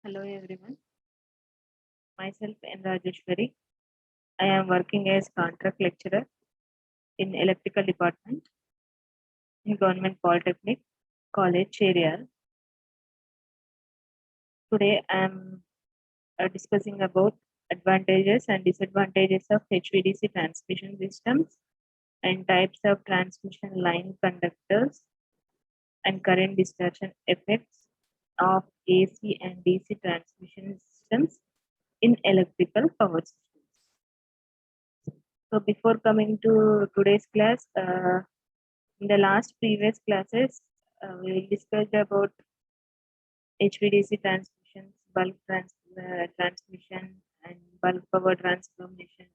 Hello everyone, myself N. Rajeshwari. I am working as contract lecturer in electrical department in Government Polytechnic College, Cherial. Today I am discussing about advantages and disadvantages of HVDC transmission systems and types of transmission line conductors and current distortion effects of AC and DC transmission systems in electrical power systems. So before coming to today's class, in the last previous classes, we discussed about HVDC transmissions, transmission, and bulk power transmissions,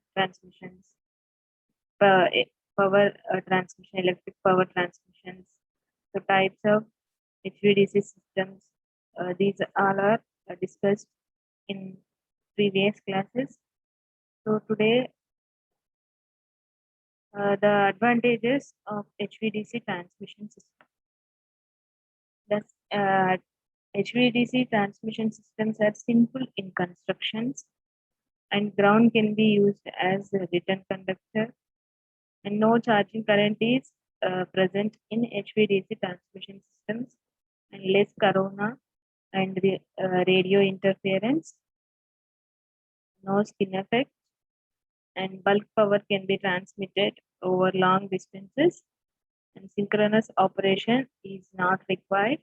power transmission, electric power transmissions. So types of HVDC systems. These all are discussed in previous classes. So today, the advantages of HVDC transmission system. HVDC transmission systems are simple in constructions, and ground can be used as a return conductor, and no charging current is present in HVDC transmission systems, and less corona and radio interference, no skin effect, and bulk power can be transmitted over long distances, and synchronous operation is not required.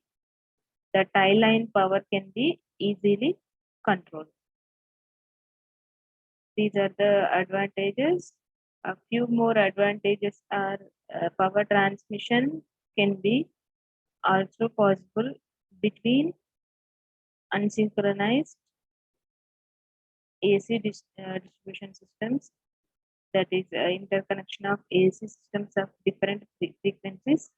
The tie line power can be easily controlled. These are the advantages. A few more advantages are power transmission can be also possible between unsynchronized AC distribution systems, that is interconnection of AC systems of different frequencies,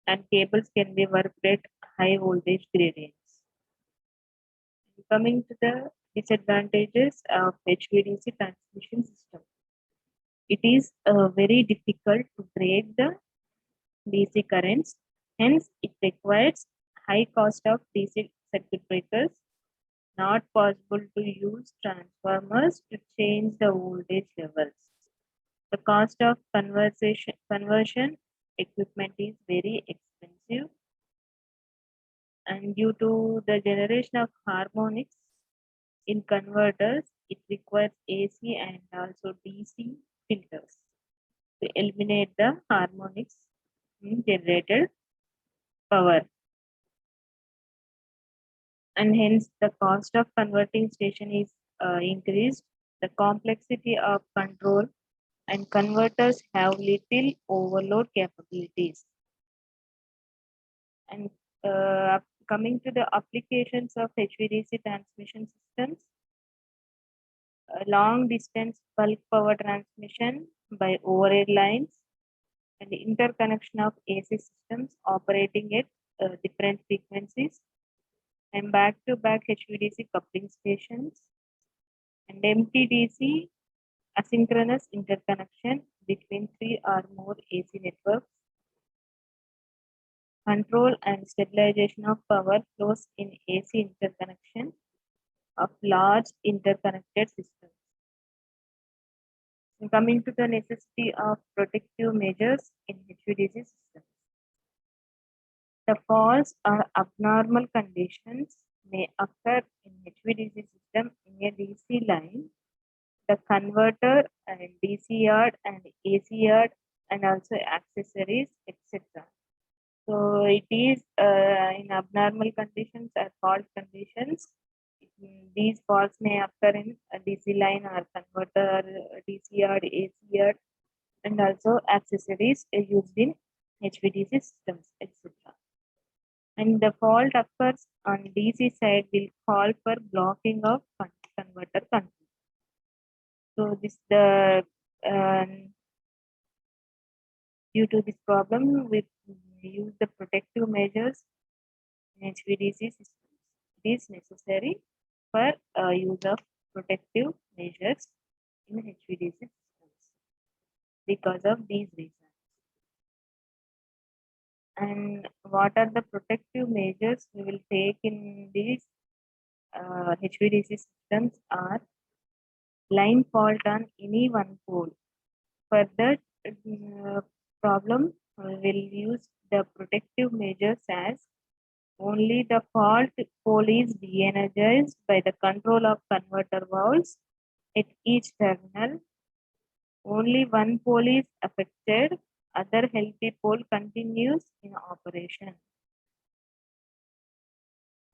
and cables can be worked at high voltage gradients. Coming to the disadvantages of HVDC transmission system. It is very difficult to break the DC currents, hence it requires high cost of DC circuit breakers. Not possible to use transformers to change the voltage levels. The cost of conversion equipment is very expensive, and due to the generation of harmonics in converters, it requires AC and also DC filters to eliminate the harmonics in generated power. And hence the cost of converting station is increased. The complexity of control and converters have little overload capabilities. And coming to the applications of HVDC transmission systems, long distance bulk power transmission by overhead lines, and interconnection of AC systems operating at different frequencies, and back-to-back HVDC coupling stations, and MTDC asynchronous interconnection between 3 or more AC networks, control and stabilization of power flows in AC interconnection of large interconnected systems. And coming to the necessity of protective measures in HVDC systems. The false or abnormal conditions may occur in HVDC system in a DC line. The converter and DC yard and AC yard and also accessories, etc. So it is in abnormal conditions or fault conditions. These faults may occur in a DC line or converter, DC yard, AC yard, and also accessories used in HVDC systems, etc. And the fault occurs on DC side will call for blocking of converter control. So this due to this problem, we use the protective measures in HVDC systems. It is necessary for use of protective measures in HVDC systems because of these reasons. And what are the protective measures we will take in these HVDC systems are line fault on any one pole. For that problem, we'll use the protective measures as only the fault pole is de-energized by the control of converter valves at each terminal. Only one pole is affected, other healthy pole continues in operation.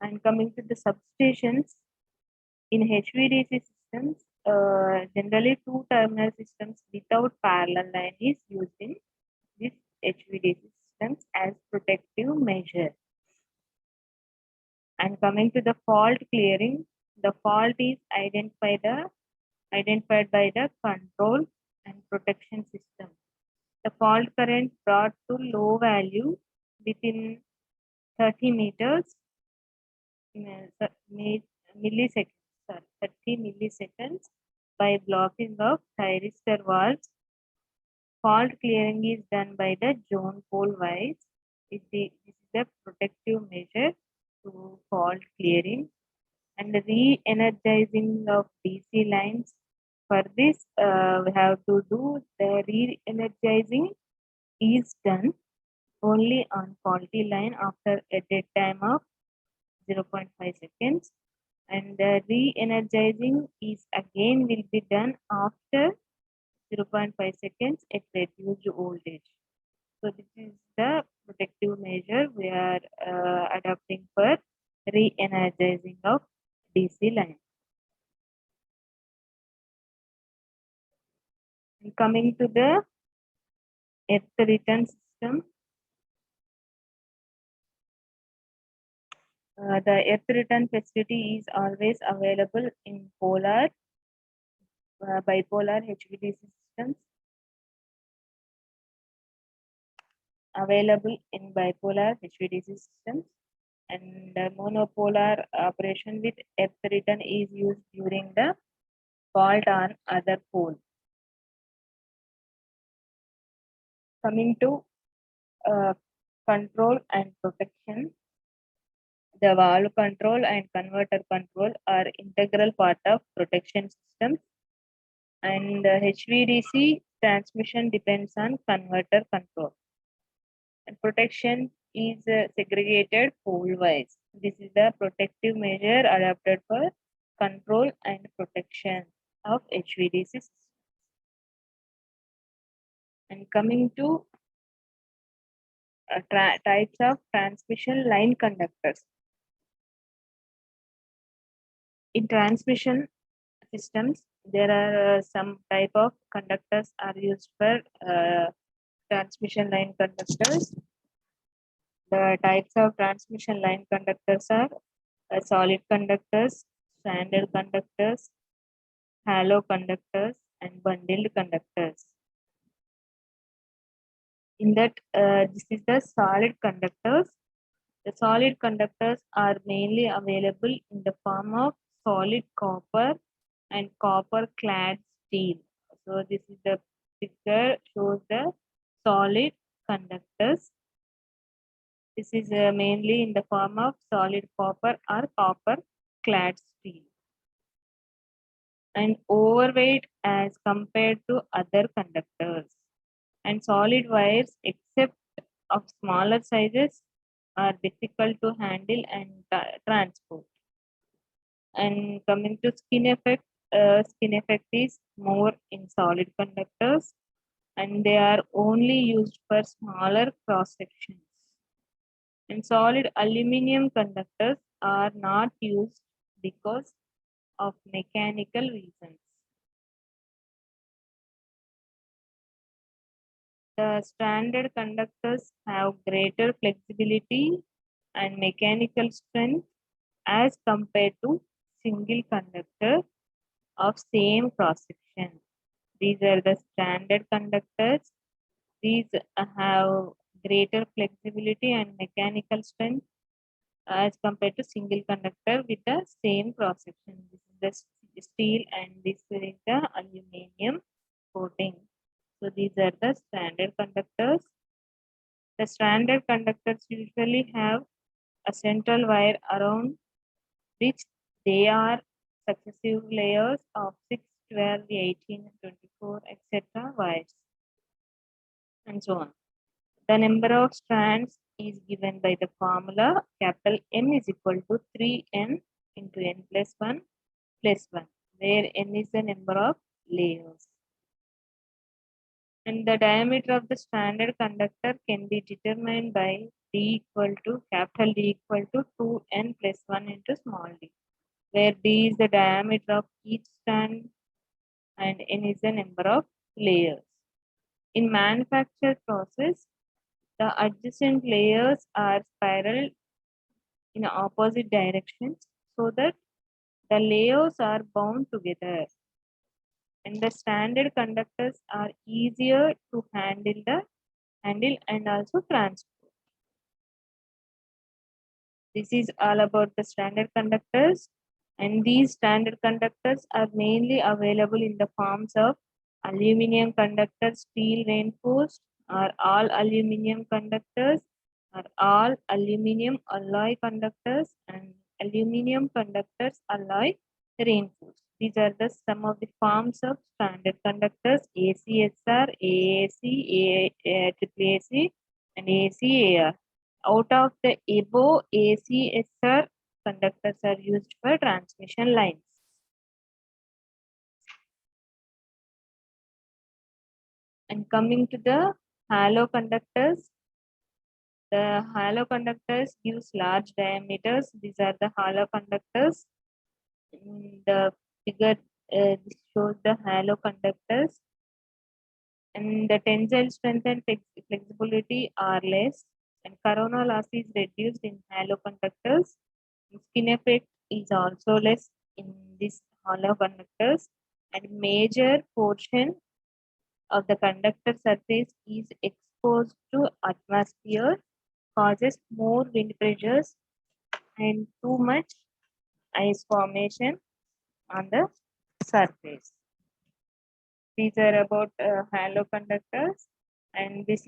And coming to the substations, in HVDC systems, generally two terminal systems without parallel line is used in this HVDC systems as protective measure. And coming to the fault clearing, the fault is identified by the control and protection system. The fault current brought to low value within 30 meters milliseconds, 30 milliseconds by blocking of thyristor valves. Fault clearing is done by the zone pole wise. This is the protective measure to fault clearing. And the re-energizing of DC lines. For this, we have to do the re-energizing is done only on faulty line after a dead time of 0.5 seconds, and the re-energizing is again will be done after 0.5 seconds at reduced voltage. So this is the protective measure we are adopting for re-energizing of DC line. And coming to the earth return system, the earth return facility is always available in polar, bipolar HVDC systems. Available in bipolar HVDC systems, and monopolar operation with earth return is used during the fault on other pole. Coming to control and protection, the valve control and converter control are integral part of protection systems, and HVDC transmission depends on converter control. And protection is segregated pole wise. This is the protective measure adapted for control and protection of HVDC systems. And coming to types of transmission line conductors. In transmission systems, there are some type of conductors are used for transmission line conductors. The types of transmission line conductors are solid conductors, stranded conductors, hollow conductors, and bundled conductors. In that, this is the solid conductors. The solid conductors are mainly available in the form of solid copper and copper clad steel. So this is the picture shows the solid conductors. This is mainly in the form of solid copper or copper clad steel, and overweight as compared to other conductors. And solid wires, except of smaller sizes, are difficult to handle and transport. And coming to skin effect is more in solid conductors, and they are only used for smaller cross sections. And solid aluminum conductors are not used because of mechanical reasons. The standard conductors have greater flexibility and mechanical strength as compared to single conductor of same cross section. These are the standard conductors. These have greater flexibility and mechanical strength as compared to single conductor with the same cross section. This is the steel and this is the aluminum coating. So these are the standard conductors. The standard conductors usually have a central wire around which They are successive layers of 6, 12, 18, 24, etc. wires, and so on. The number of strands is given by the formula capital N is equal to 3n into n plus 1 plus 1, where n is the number of layers. And the diameter of the standard conductor can be determined by D equal to capital D equal to 2n plus 1 into small d, where D is the diameter of each strand and n is the number of layers. In manufacture process, the adjacent layers are spiraled in opposite directions so that the layers are bound together, and the standard conductors are easier to handle and also transport. This is all about the standard conductors, and these standard conductors are mainly available in the forms of aluminum conductors, steel reinforced, or all aluminum conductors, or all aluminum alloy conductors, and aluminum conductors alloy reinforced. These are the some of the forms of standard conductors: ACSR, AAC, AAC, and ACAR. Out of the above, ACSR conductors are used for transmission lines. And coming to the halo conductors, the halo conductors gives large diameters. These are the halo conductors. In the figure, this shows the halo conductors. And the tensile strength and flexibility are less, and corona loss is reduced in halo conductors. Skin effect is also less in these hollow conductors, and major portion of the conductor surface is exposed to atmosphere, causes more wind pressures and too much ice formation on the surface. These are about halo conductors, and this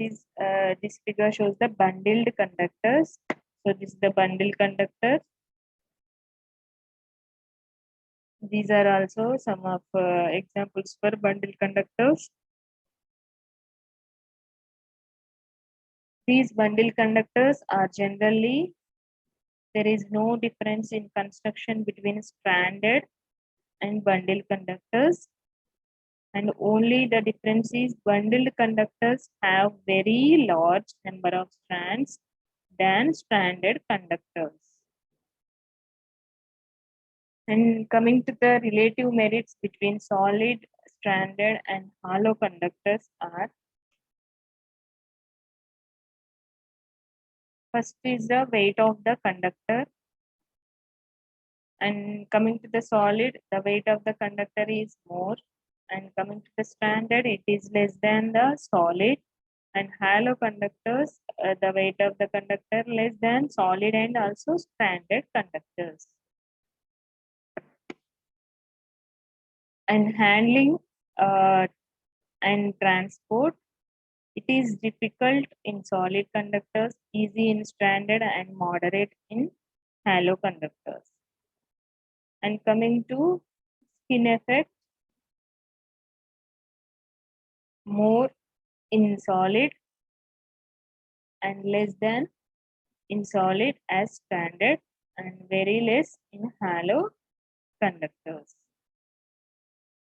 figure shows the bundled conductors. So this is the bundled conductor. These are also some of examples for bundle conductors. These bundle conductors are generally, there is no difference in construction between stranded and bundle conductors, and only the difference is bundled conductors have very large number of strands than stranded conductors. And coming to the relative merits between solid, stranded, and hollow conductors are: first is the weight of the conductor. And coming to the solid, the weight of the conductor is more. And coming to the stranded, it is less than the solid. And hollow conductors, the weight of the conductor less than solid and also stranded conductors. And handling and transport, it is difficult in solid conductors, easy in stranded, and moderate in hollow conductors. And coming to skin effect, more in solid and less than in solid as standard, and very less in hollow conductors.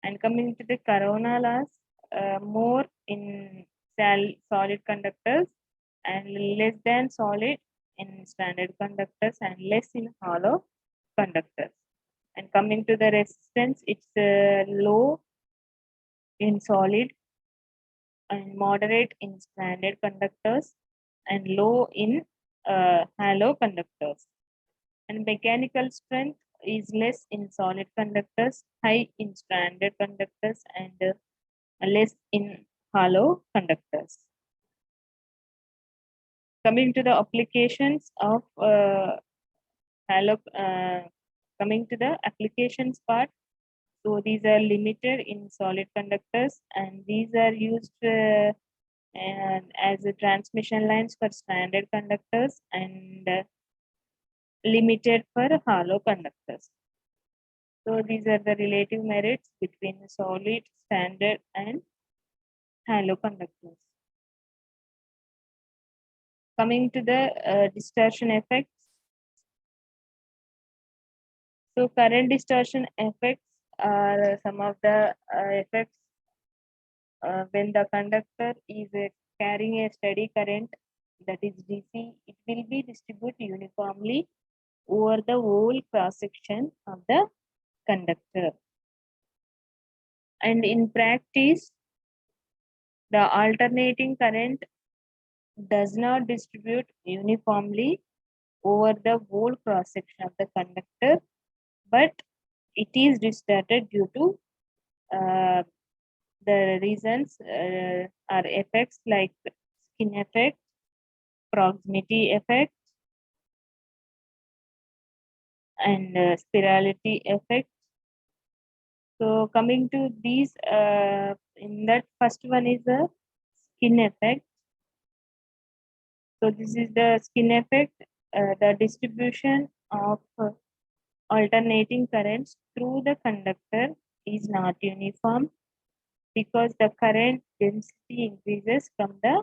And coming to the corona loss, more in solid conductors and less than solid in standard conductors and less in hollow conductors. And coming to the resistance, it's low in solid and moderate in standard conductors and low in hollow conductors. And mechanical strength is less in solid conductors, high in standard conductors, and less in hollow conductors. Coming to the applications of coming to the applications part, so these are limited in solid conductors, and these are used as a transmission lines for standard conductors, and limited for hollow conductors. So these are the relative merits between the solid, standard, and halo conductors. Coming to the distortion effects. So current distortion effects are some of the effects when the conductor is carrying a steady current, that is DC, it will be distributed uniformly over the whole cross section of the conductor. And in practice, the alternating current does not distribute uniformly over the whole cross section of the conductor, but it is distorted due to the reasons are effects like skin effect, proximity effect, and spirality effect. So coming to these, in that first one is the skin effect. So this is the skin effect, the distribution of alternating currents through the conductor is not uniform because the current density increases from the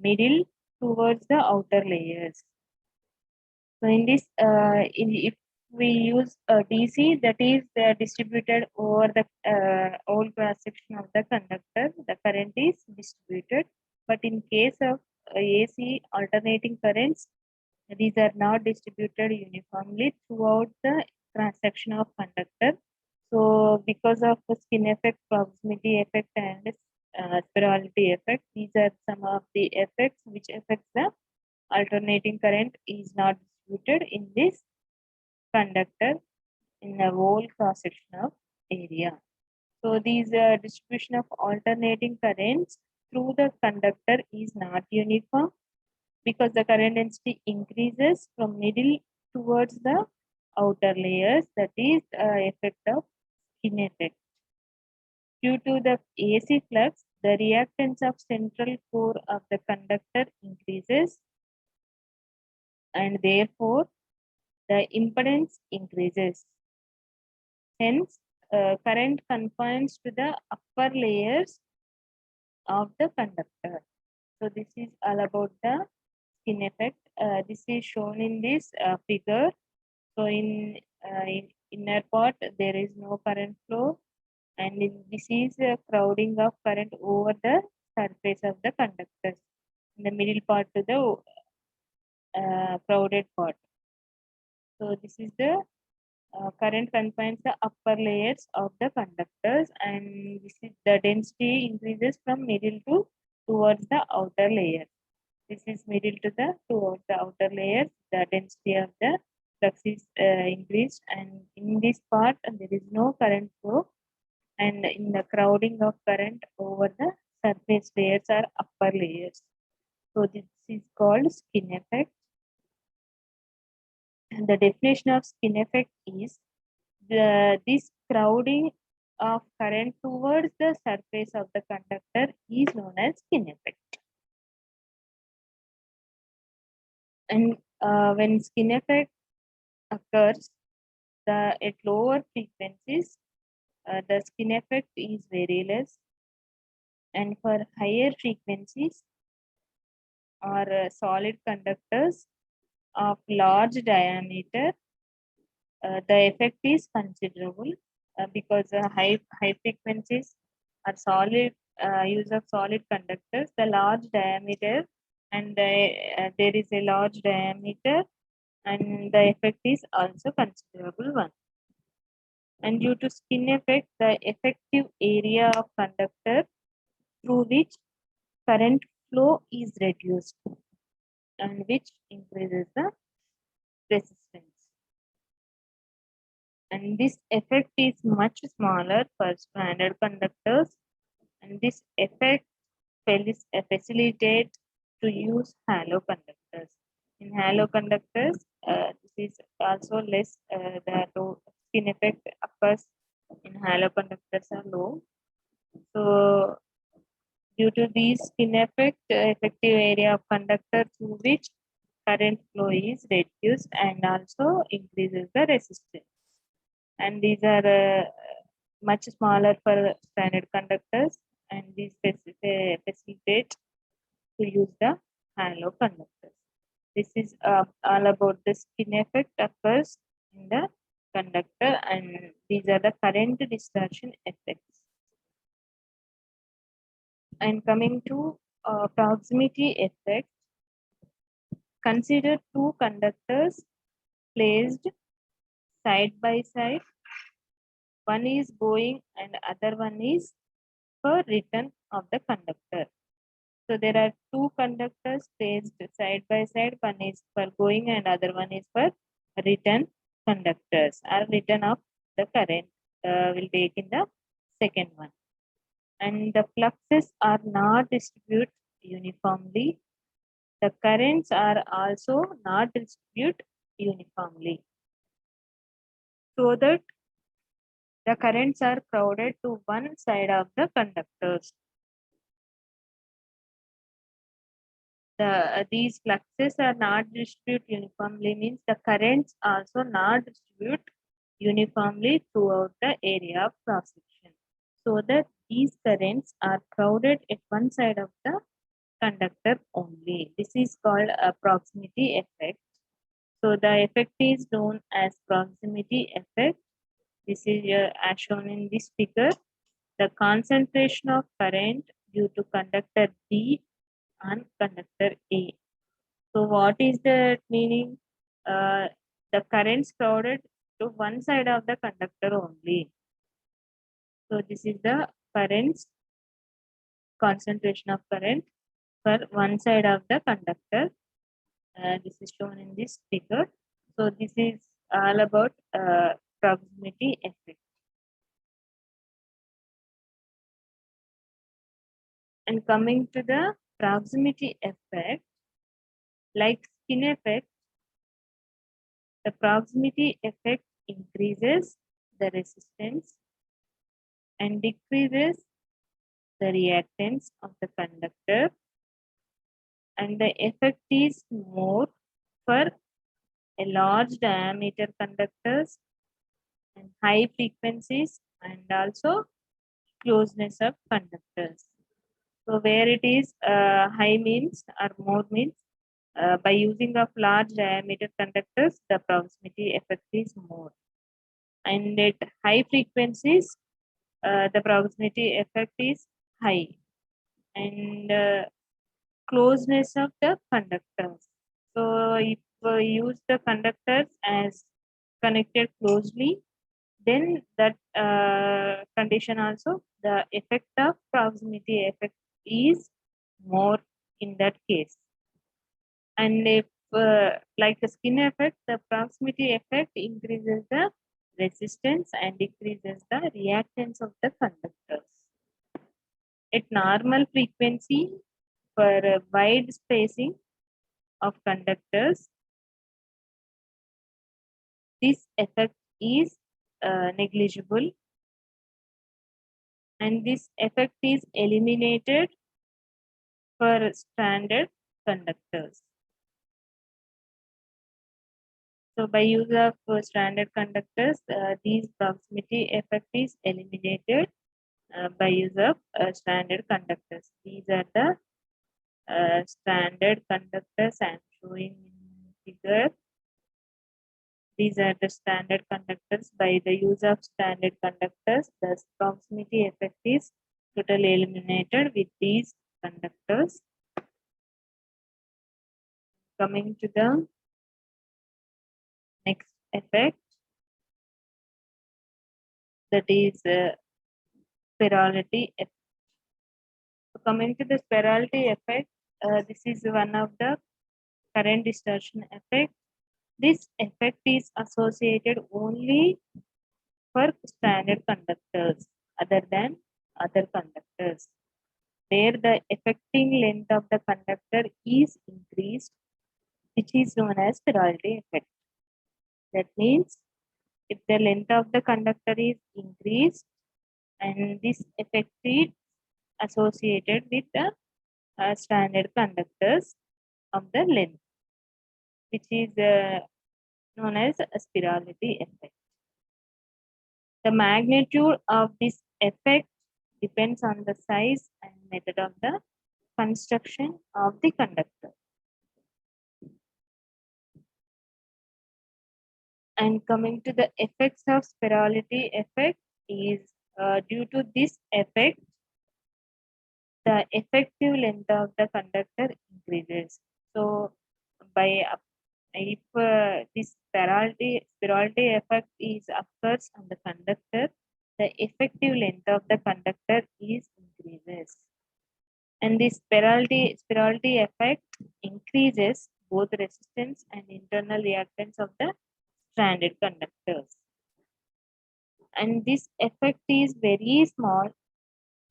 middle towards the outer layers. So in this, if we use DC, that is distributed over the whole cross section of the conductor, the current is distributed. But in case of AC alternating currents, these are not distributed uniformly throughout the cross section of conductor. So because of the skin effect, proximity effect, and spirality effect, these are some of the effects which affects the alternating current is not distributed in this conductor in the whole cross section of area. So these distribution of alternating currents through the conductor is not uniform because the current density increases from middle towards the outer layers, that is effect of skin effect. Due to the AC flux, the reactance of central core of the conductor increases and therefore the impedance increases. Hence, current confines to the upper layers of the conductor. So this is all about the skin effect. This is shown in this figure. So in inner part, there is no current flow, and this is a crowding of current over the surface of the conductors. In the middle part to the crowded part. So this is the current confines the upper layers of the conductors, and this is the density increases from middle to towards the outer layer. This is middle to the towards the outer layers. The density of the flux is increased, and in this part there is no current flow, and in the crowding of current over the surface layers are upper layers. So this is called skin effect. And the definition of skin effect is this crowding of current towards the surface of the conductor is known as skin effect. And when skin effect occurs at lower frequencies, the skin effect is very less. And for higher frequencies or solid conductors of large diameter, the effect is considerable because high frequencies are solid use of solid conductors, the large diameter, and there is a large diameter, and the effect is also considerable one. And due to skin effect, the effective area of conductor through which current flow is reduced, and which increases the resistance. And this effect is much smaller for standard conductors, and this effect facilitates to use halo conductors. In halo conductors, this is also less, the low skin effect occurs in halo conductors are low. So due to these skin effect, effective area of conductor through which current flow is reduced and also increases the resistance. and these are much smaller for standard conductors, and these facilitate to use the halo conductors. This is all about the skin effect occurs in the conductor, and these are the current distortion effects. And coming to proximity effect, consider two conductors placed side by side. One is going and other one is for return of the conductor. So there are two conductors placed side by side. One is for going and other one is for return conductors, or return of the current will take in the second one. And the fluxes are not distributed uniformly. The currents are also not distributed uniformly, so that the currents are crowded to one side of the conductors. These fluxes are not distributed uniformly means the currents also not distribute uniformly throughout the area of cross section, so that these currents are crowded at one side of the conductor only. This is called a proximity effect. So the effect is known as proximity effect. This is as shown in this figure. The concentration of current due to conductor B on conductor A. So what is the meaning? The currents crowded to one side of the conductor only. So this is the currents, concentration of current for one side of the conductor. This is shown in this figure. So this is all about proximity effect. And coming to the proximity effect, like skin effect, the proximity effect increases the resistance and decreases the reactance of the conductor, and the effect is more for a large diameter conductors and high frequencies, and also closeness of conductors. So where it is high means or more means, by using of large diameter conductors, the proximity effect is more. And at high frequencies, the proximity effect is high. And closeness of the conductors. So if we use the conductors as connected closely, then that condition also, the effect of proximity effect is more in that case. And if like the skin effect, the proximity effect increases the resistance and decreases the reactance of the conductors. At normal frequency, for a wide spacing of conductors, this effect is negligible, and this effect is eliminated for standard conductors. So by use of standard conductors, these proximity effect is eliminated by use of standard conductors. These are the standard conductors I am showing in figure. These are the standard conductors. By the use of standard conductors, the proximity effect is totally eliminated with these conductors. Coming to the next effect, that is spirality effect. So coming to the spirality effect, this is one of the current distortion effect. This effect is associated only for standard conductors other than other conductors, where the affecting length of the conductor is increased, which is known as spirality effect. That means if the length of the conductor is increased, and this effect is associated with the standard conductors of the length, which is known as a spirality effect. The magnitude of this effect depends on the size and method of the construction of the conductor. And coming to the effects of spirality effect is due to this effect, the effective length of the conductor increases. So by if this spirality effect is occurs on the conductor, the effective length of the conductor is increases. And this spirality effect increases both resistance and internal reactance of the stranded conductors. And this effect is very small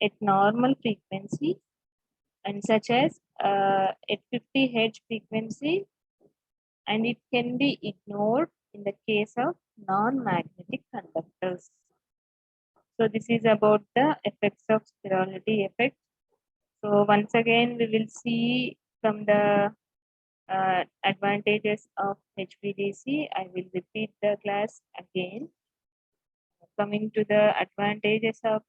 at normal frequency and such as at 50 Hz frequency, and it can be ignored in the case of non-magnetic conductors. So this is about the effects of spirality effect. So once again, we will see from the advantages of HVDC. I will repeat the class again. Coming to the advantages of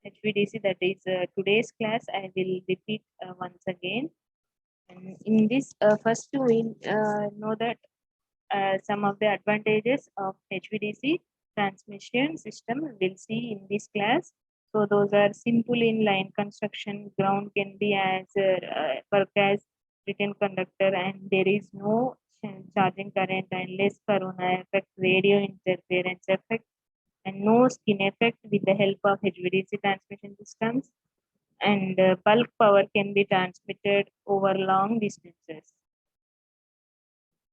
HVDC, that is today's class, I will repeat once again. And in this, first we know that some of the advantages of HVDC transmission system we'll see in this class. So those are simple in-line construction, ground can be as work as written conductor, and there is no charging current and less corona effect, radio interference effect, and no skin effect with the help of HVDC transmission systems. And bulk power can be transmitted over long distances.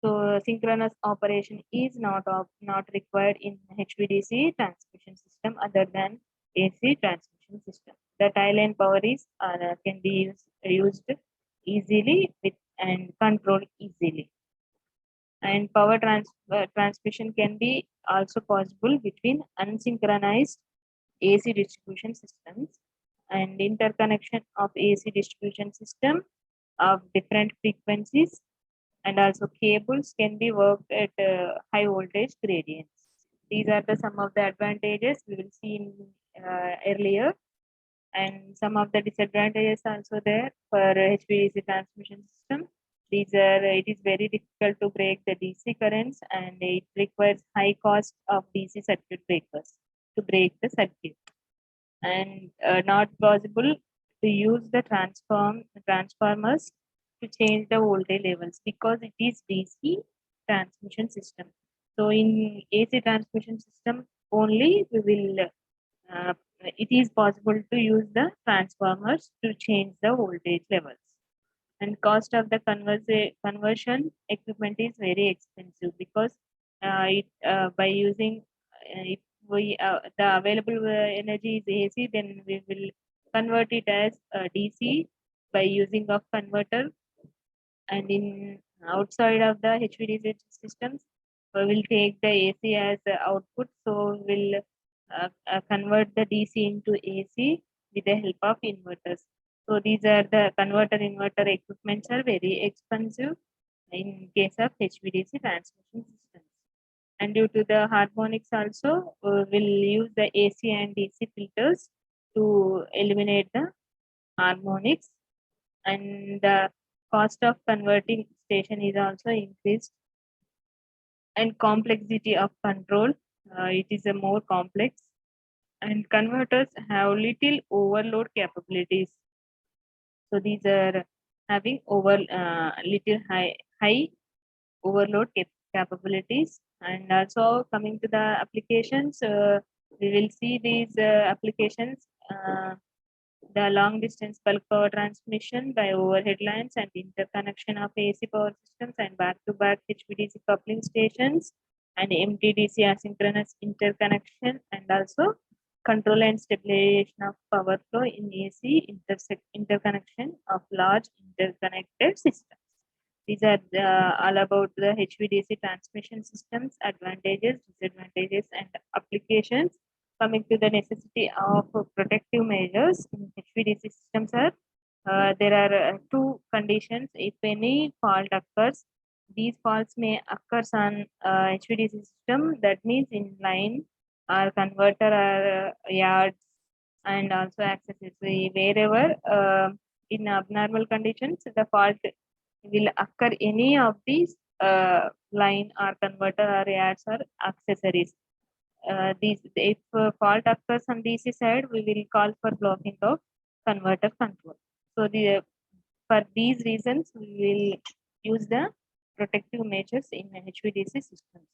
So synchronous operation is not required in HVDC transmission system other than AC transmission system. The tie line power is can be used easily with and controlled easily. And power transmission can be also possible between unsynchronized AC distribution systems, and interconnection of AC distribution system of different frequencies, and also cables can be worked at high voltage gradients. These are the some of the advantages we will see in earlier, and some of the disadvantages also there for HVDC transmission system. These are it is very difficult to break the DC currents, and it requires high cost of DC circuit breakers to break the circuit, and not possible to use the transformers to change the voltage levels because it is DC transmission system. So in AC transmission system only we will it is possible to use the transformers to change the voltage levels. And cost of the conversion equipment is very expensive because it by using if we the available energy is AC, then we will convert it as DC by using of converter. And in outside of the HVDC systems, we will take the AC as the output, so we'll convert the DC into AC with the help of inverters. So these are the converter inverter equipments are very expensive in case of HVDC transmission systems. And due to the harmonics also, we'll use the AC and DC filters to eliminate the harmonics, and the cost of converting station is also increased, and complexity of control, it is a more complex, and converters have little overload capabilities. So these are having over little high overload capabilities. And also coming to the applications, we will see these applications, the long distance bulk power transmission by overhead lines and interconnection of AC power systems and back-to-back HVDC coupling stations, and MTDC asynchronous interconnection, and also control and stabilization of power flow in AC interconnection of large interconnected systems. These are all about the HVDC transmission systems, advantages, disadvantages, and applications. Coming to the necessity of protective measures in HVDC systems are there are two conditions. If any fault occurs, these faults may occur on HVDC system, that means in line or converter or yards, and also accessories. Wherever in abnormal conditions, the fault will occur any of these line or converter or yards or accessories. These if fault occurs on DC side, we will call for blocking of converter control. So for these reasons, we will use the protective measures in HVDC systems.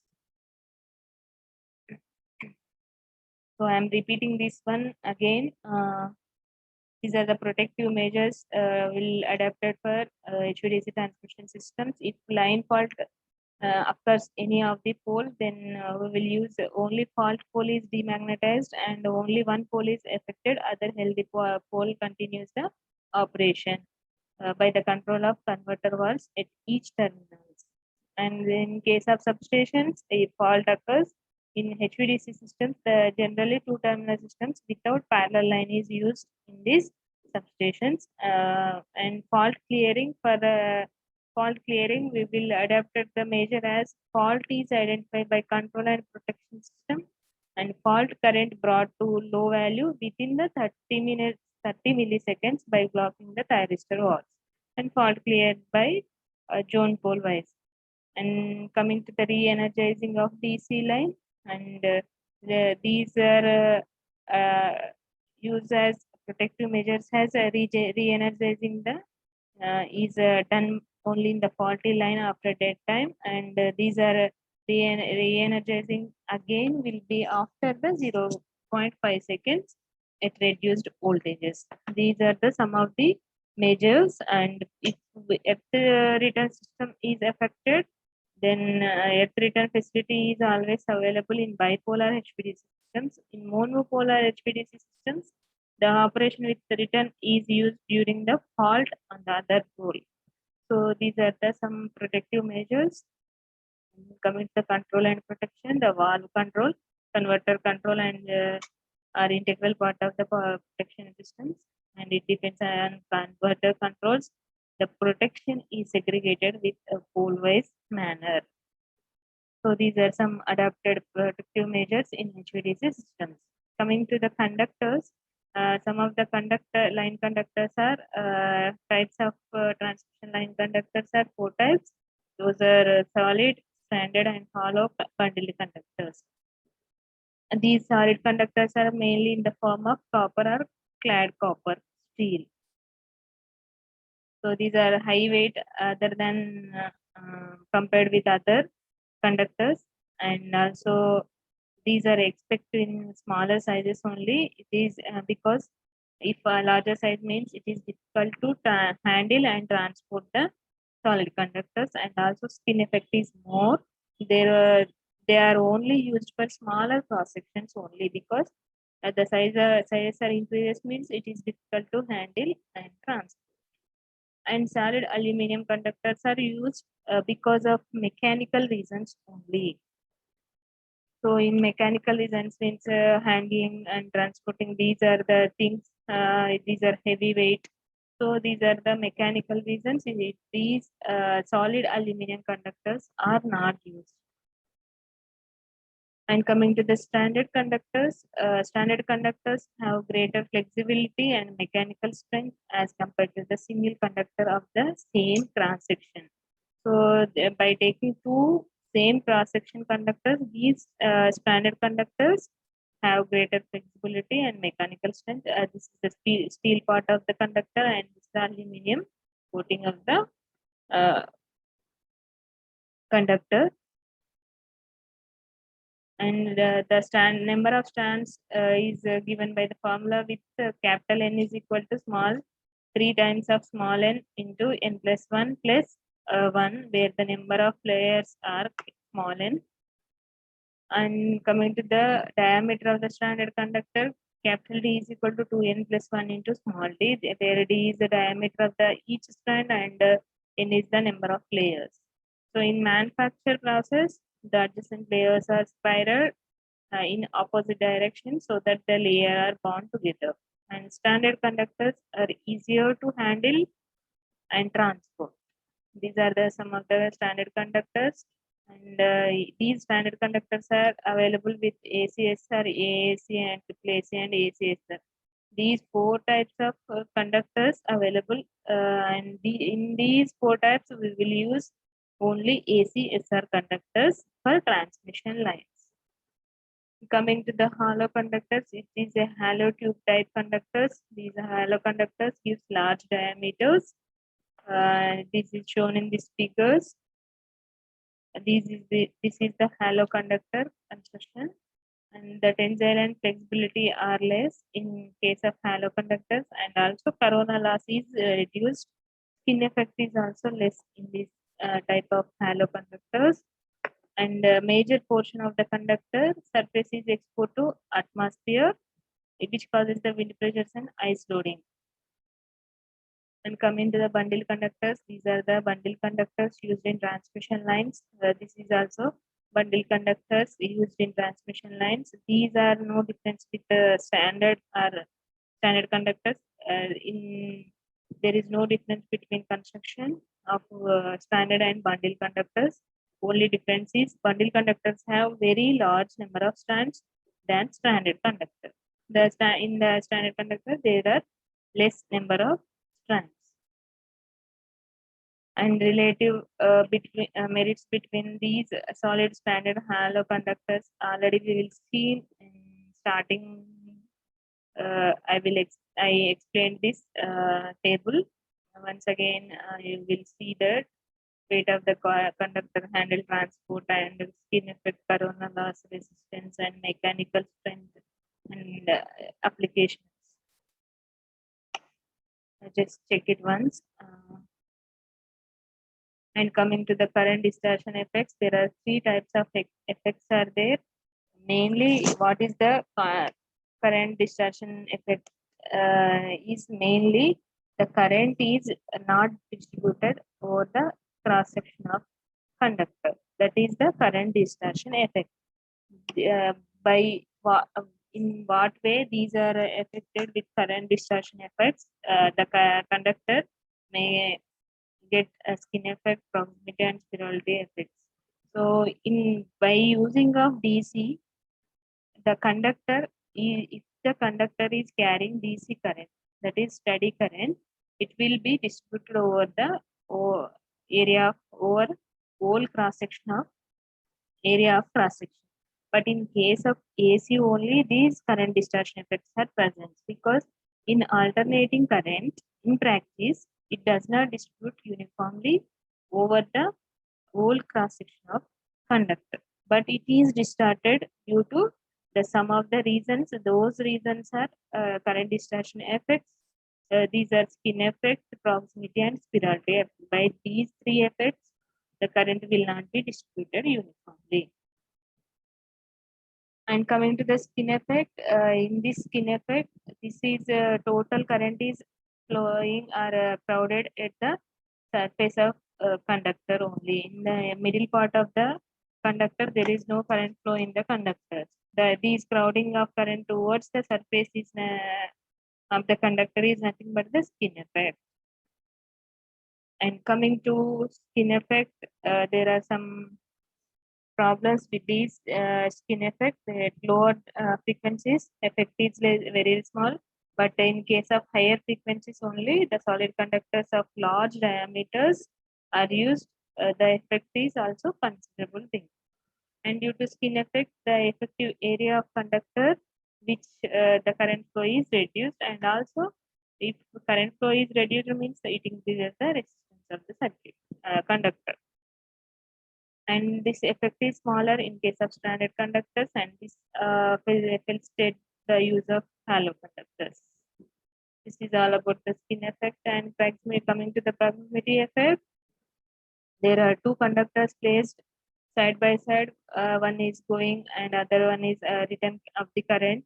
So I am repeating this one again. These are the protective measures will adapted for HVDC transmission systems. If line fault occurs any of the pole, then we will use only fault pole is demagnetized and only one pole is affected. Other healthy pole continues the operation by the control of converter valves at each terminals. And in case of substations, a fault occurs in HVDC systems. Generally, two terminal systems without parallel line is used in these substations. And fault clearing for the fault clearing, we will adapt the measure as fault is identified by control and protection system, and fault current brought to low value within the 30 milliseconds by blocking the thyristor valves, and fault cleared by zone pole wise. And coming to the re-energizing of DC line, and these are used as protective measures as re-energizing the is done only in the faulty line after dead time, and these are re-energizing again will be after the 0.5 seconds at reduced voltages. These are the some of the measures, and if the return system is affected, then earth return facility is always available in bipolar HVDC systems. In monopolar HVDC systems, the operation with the return is used during the fault on the other pole. So these are the some protective measures. Coming to the control and protection, the valve control, converter control, and are integral part of the protection systems, and it depends on converter controls. The protection is segregated with a pole-wise manner. So these are some adapted protective measures in HVDC systems. Coming to the conductors, some of the line conductors are types of transmission line conductors are four types. Those are solid, stranded, and hollow bundle conductors. And these solid conductors are mainly in the form of copper or clad copper steel. So these are high weight other than compared with other conductors, and also these are expected in smaller sizes only. It is because if a larger size means it is difficult to handle and transport the solid conductors, and also spin effect is more. They are only used for smaller cross sections only, because the sizes are increases means it is difficult to handle and transport. And solid aluminum conductors are used because of mechanical reasons only. So in mechanical reasons means handling and transporting, these are the things, these are heavyweight. So these are the mechanical reasons in it. These solid aluminum conductors are not used. And coming to the standard conductors have greater flexibility and mechanical strength as compared to the single conductor of the same cross section. So by taking two same cross section conductors, these standard conductors have greater flexibility and mechanical strength. This is the steel part of the conductor, and this is the aluminum coating of the conductor. And the number of strands is given by the formula with capital N is equal to small 3 times of small n into n plus 1 plus 1, where the number of layers are small n. And coming to the diameter of the standard conductor, capital D is equal to 2n plus 1 into small d, where d is the diameter of the each strand, and n is the number of layers. So in manufacture process, the adjacent layers are spiraled in opposite direction so that the layer are bound together. And standard conductors are easier to handle and transport. These are some of the standard conductors. And these standard conductors are available with ACSR, AAC, and AAC and ACSR. These four types of conductors available, and in these four types we will use only ACSR conductors for transmission lines. Coming to the hollow conductors, it is a hollow tube type conductors. These hollow conductors gives large diameters. This is shown in these figures. This is the hollow conductor construction, and the tensile and flexibility are less in case of hollow conductors, and also corona loss is reduced. Skin effect is also less in this type of hollow conductors, and a major portion of the conductor surface is exposed to atmosphere, which causes the wind pressures and ice loading. And coming to the bundle conductors, these are the bundle conductors used in transmission lines. This is also bundle conductors used in transmission lines. These are no difference with the standard or standard conductors. There is no difference between construction of standard and bundle conductors. Only difference is bundle conductors have very large number of strands than standard conductor. In the standard conductor there are less number of strands. And relative merits between these solid standard hollow conductors already we will see in starting. I explained this table. Once again, you will see that weight of the conductor, handle transport, and skin effect, corona loss resistance, and mechanical strength and applications. Just check it once. And coming to the current distortion effects, there are three types of effects are there. Mainly, what is the current distortion effect? Is mainly the current is not distributed over the cross section of conductor. That is the current distortion effect. By in what way these are affected with current distortion effects? The conductor may get a skin effect, proximity, and spirality effects. So, by using of DC, the conductor, if the conductor is carrying DC current, that is steady current, it will be distributed over the area of over whole cross section of area of cross section. But in case of AC only, these current distortion effects are present because in alternating current, in practice, it does not distribute uniformly over the whole cross section of conductor, but it is distorted due to the sum of the reasons. Those reasons are current distortion effects. These are skin effect, proximity, and spirality. By these three effects, the current will not be distributed uniformly. And coming to the skin effect, in this skin effect, this is total current is flowing or crowded at the surface of conductor only. In the middle part of the conductor, there is no current flow in the conductors. These crowding of current towards the surface is of the conductor is nothing but the skin effect. And coming to skin effect, there are some problems with these skin effect. At lower frequencies, effect is very small, but in case of higher frequencies only, the solid conductors of large diameters are used. The effect is also considerable thing. And due to skin effect, the effective area of conductor, which the current flow is reduced, and also if current flow is reduced, means it increases the resistance of the circuit conductor. And this effect is smaller in case of standard conductors, and this illustrates the use of hollow conductors. This is all about the skin effect. And coming to the proximity effect, there are two conductors placed side by side. One is going and other one is return of the current,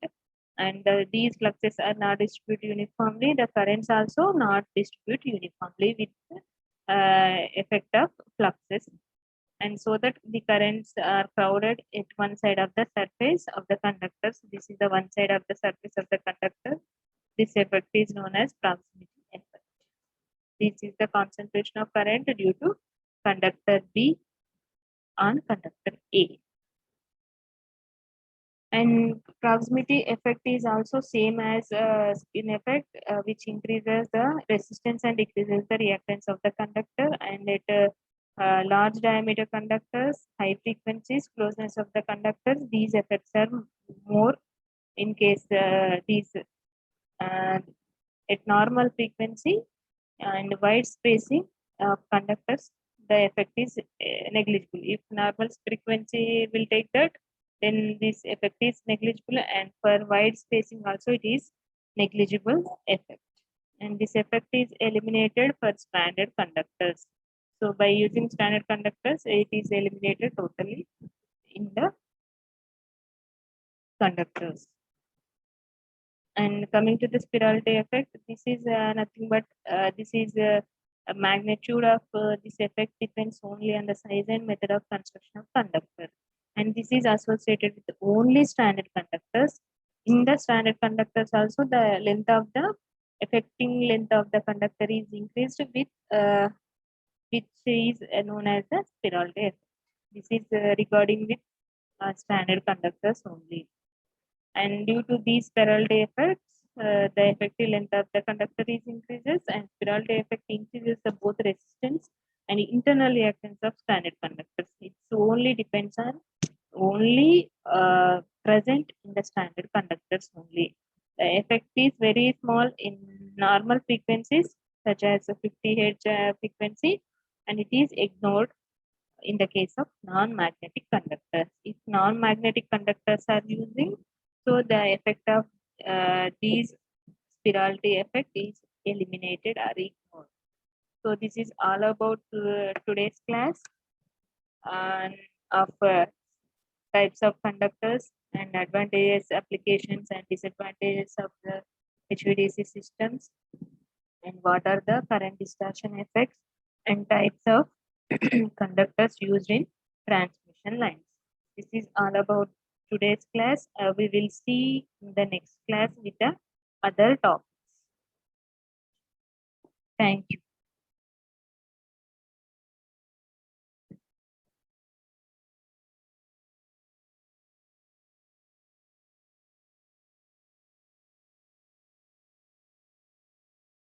and these fluxes are not distributed uniformly. The currents also not distribute uniformly with effect of fluxes, and so that the currents are crowded at one side of the surface of the conductors. This is the one side of the surface of the conductor. This effect is known as proximity effect. This is the concentration of current due to conductor B. on conductor A. And proximity effect is also same as spin effect, which increases the resistance and decreases the reactance of the conductor. And large diameter conductors, high frequencies, closeness of the conductors, these effects are more in case these at normal frequency and wide spacing of conductors, the effect is negligible. If normal frequency will take that, then this effect is negligible, and for wide spacing also it is negligible effect. And this effect is eliminated for standard conductors. So by using standard conductors, it is eliminated totally in the conductors. And coming to the spirality effect, this is nothing but this is a magnitude of this effect depends only on the size and method of construction of conductor. And this is associated with only standard conductors. In the standard conductors also, the length of the affecting length of the conductor is increased with which is known as the spirality effect. This is regarding with standard conductors only. And due to these spirality effects, the effective length of the conductor is increases, and spirality effect increases the both resistance and internal reactance of standard conductors. It only depends on only present in the standard conductors only. The effect is very small in normal frequencies such as a 50 Hz frequency, and it is ignored in the case of non-magnetic conductors. If non-magnetic conductors are using, so the effect of these spirality effect is eliminated or ignored. So this is all about today's class and of types of conductors and advantages, applications and disadvantages of the HVDC systems, and what are the current distortion effects and types of conductors used in transmission lines. This is all about today's class. We will see in the next class with the other topics. Thank you.